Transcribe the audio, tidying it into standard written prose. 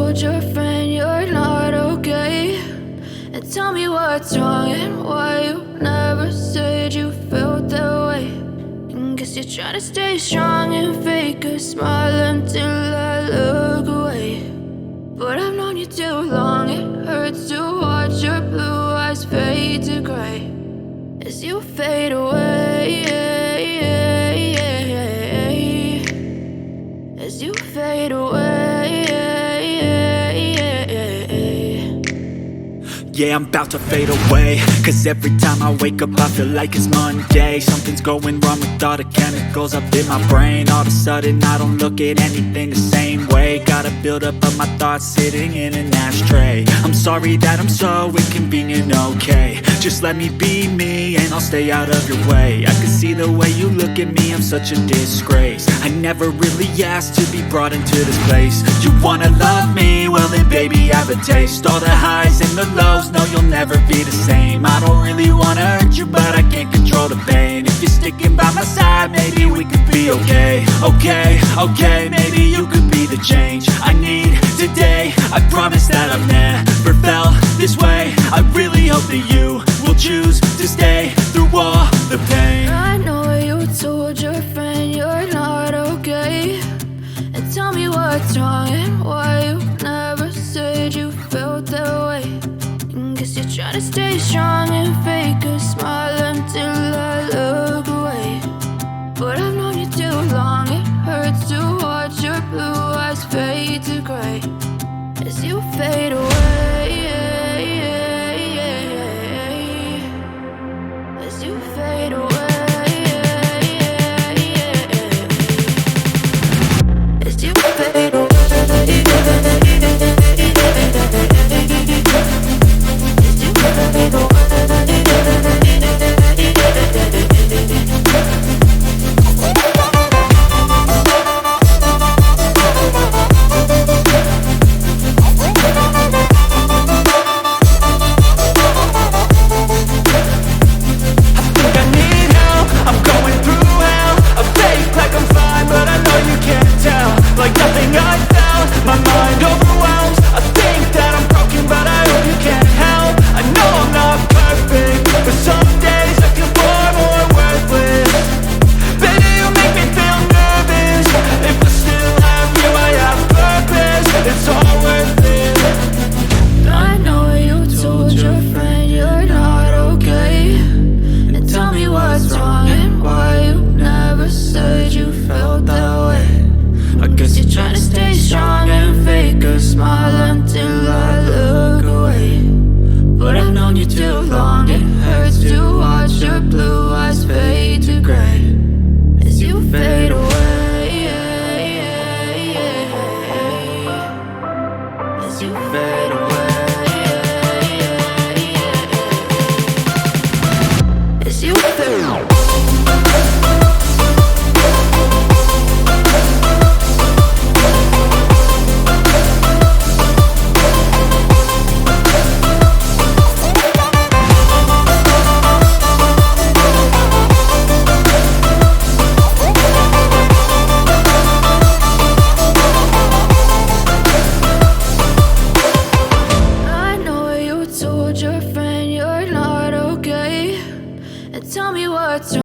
told your friend you're not okay, and tell me what's wrong and why you never said you felt that way. And guess you're trying to stay strong and fake a smile until I look away. But I've known you too long, it hurts to watch your blue eyes fade to gray as you fade away, as you fade away. Yeah, I'm about to fade away, cause every time I wake up I feel like it's Monday. Something's going wrong with all the chemicals up in my brain. All of a sudden I don't look at anything the same way. Got a buildup of my thoughts sitting in an ashtray. I'm sorry that I'm so inconvenient, okay. Just let me be me and I'll stay out of your way. I can see the way you look at me, I'm such a disgrace. I never really asked to be brought into this place. You wanna love me? Well then baby have a taste. All the highs and the lows, no, you'll never be the same. I don't really wanna hurt you, but I can't control the pain. If you're sticking by my side, maybe we could be okay. Okay, maybe you could be the change I need today. I promise that I've never felt this way. I really hope that you will choose to stay through all the pain. I know you told your friend you're not okay, and tell me what's wrong and why you never said you felt that way. Guess you're trying to stay strong and fake a smile until I look away. But I've known you too long, it hurts to watch your blue eyes fade to gray as you fade away.